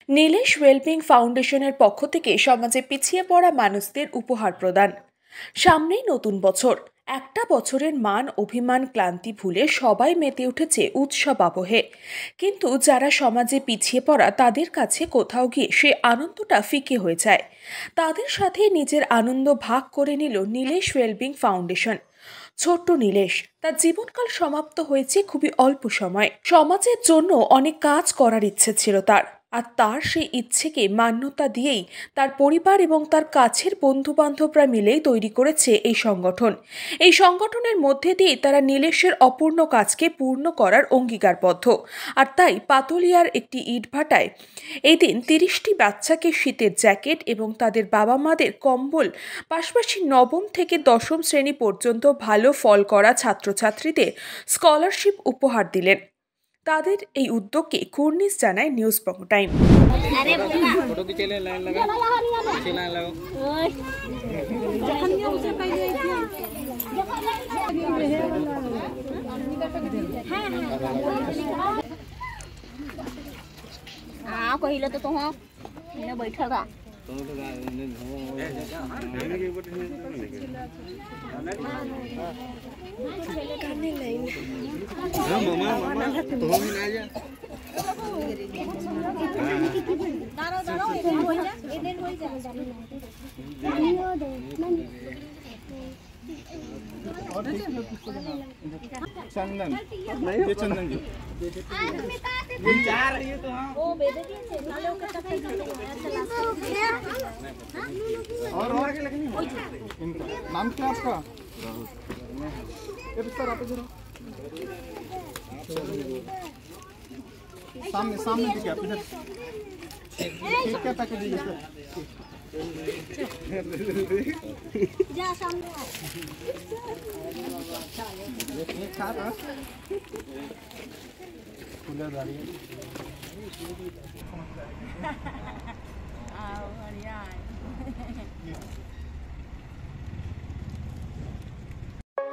Nilesh wellbeing ফাউন্ডেশনের পক্ষ থেকে সমাজে পিছিয়ে পড়া মানুষদের উপহার প্রদান। সামনেই নতুন বছর। একটা বছরের মান অভিমান ক্লান্তি ভুলে সবাই মেতে উঠেছে উৎসব আবহে। কিন্তু যারা সমাজে পিছিয়ে পড়া তাদের কাছে কোথাও গিয়ে সে আনন্দটা ফিকে হয়ে যায়। তাদের সাথে নিজের আনন্দ ভাগ করে নিল নীলেশ ওয়েলবিং ফাউন্ডেশন। ছোট্ট নীলেশ, তার জীবনকাল সমাপ্ত হয়েছে খুবই অল্প সময়। সমাজের জন্য অনেক কাজ করার ইচ্ছে ছিল তার, আর তার সেই ইচ্ছেকে মান্যতা দিয়েই তার পরিবার এবং তার কাছের বন্ধু বান্ধবরা মিলেই তৈরি করেছে এই সংগঠন। এই সংগঠনের মধ্যে দিয়ে তারা নীলেশের অপূর্ণ কাজকে পূর্ণ করার অঙ্গীকারবদ্ধ। আর তাই পাতুলিয়ার একটি ইটভাটায় এই দিন 30টি বাচ্চাকে শীতের জ্যাকেট এবং তাদের বাবা মাদের কম্বল, পাশাপাশি নবম থেকে দশম শ্রেণী পর্যন্ত ভালো ফল করা ছাত্রছাত্রীদের স্কলারশিপ উপহার দিলেন। তাদের এই উদ্যোগকে কুর্নিশ জানায় নিউজ বঙ্গ টাইম। কহিলে তো তোমার বৈঠা গা चंदन ये चंदन जी और नाम क्या आपका? सर आप इधर सामने सामने देखिए आप इधर क्या पैकेज दीजिए सर? जा सामने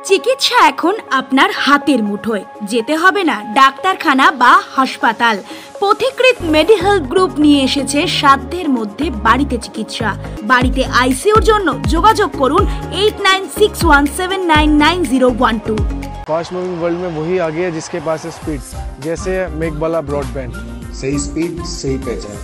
চিকিৎসা এখন আপনার হাতের মুঠোয়। যেতে হবে না ডাক্তারখানা বা হাসপাতাল। পথিকৃৎ মেডিহেলথ গ্রুপ নিয়ে এসেছে সাধ্যের মধ্যে বাড়িতে চিকিৎসা। বাড়িতে আইসিইউর জন্য যোগাযোগ করুন 8961799012। फास्ट मूविंग वर्ल्ड में वही आगे है जिसके पास है स्पीड, जैसे मेघबाला ब्रॉडबैंड। सही स्पीड सही पहचान।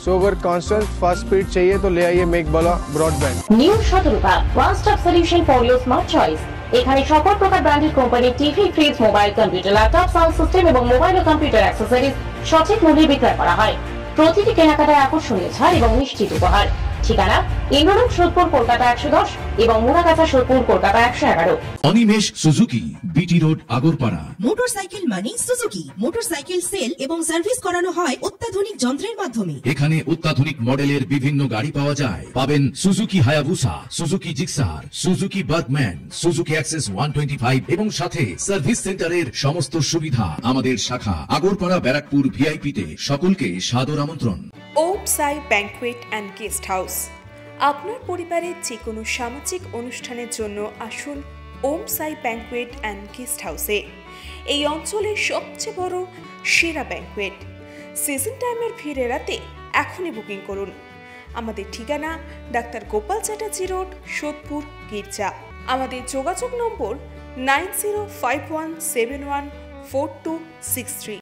सो अगर कांस्टेंट फास्ट स्पीड चाहिए तो ले आइए Meghbala broadband. New Shatarupa one stop solution for your smart choice. এখানে সকল প্রকার ব্র্যান্ডেড কোম্পানির TV, fridge, mobile, computer, laptop, sound system এবং মোবাইল ও কম্পিউটার অ্যাক্সেসরিজ সঠিক মূল্যে বিক্রয় করা হয়। প্রতিটি কেনাকাটায় আকর্ষণীয় ছাড় এবং নিশ্চিত উপহার। ঠিকানা ইন্দ্রনগর সোদপুর কলকাতা 110 এবং Muragachha Sodepur Kolkata 111। Animesh Suzuki, BT road, Agarpara. Motorcycle মানে সুজুকি। মোটরসাইকেল সেল এবং সার্ভিস করানো হয় অত্যাধুনিক যন্ত্রের মাধ্যমে। এখানে অত্যাধুনিক মডেলের বিভিন্ন গাড়ি পাওয়া যায়। পাবেন Suzuki Hayabusa, Suzuki Gixxer, Suzuki Bergman, Suzuki access 125 এবং সাথে সার্ভিস সেন্টারের সমস্ত সুবিধা। আমাদের শাখা আগরপাড়া ব্যারাকপুর ভিআইপি তে। সকলকে সাদর আমন্ত্রণ। ওম সাই ব্যাংকুয়েট অ্যান্ড গেস্ট হাউস। আপনার পরিবারের যে কোনো সামাজিক অনুষ্ঠানের জন্য আসুন ওম সাই ব্যাংকুয়েট অ্যান্ড গেস্ট হাউসে। এই অঞ্চলের সবচেয়ে বড় সেরা ব্যাংকুয়েট। সিজন টাইমের ভিড় এড়াতে এখনই বুকিং করুন। আমাদের ঠিকানা ডাক্তার গোপাল চ্যাটার্জি রোড, সোদপুর, গির্জা। আমাদের যোগাযোগ নম্বর 9051714263।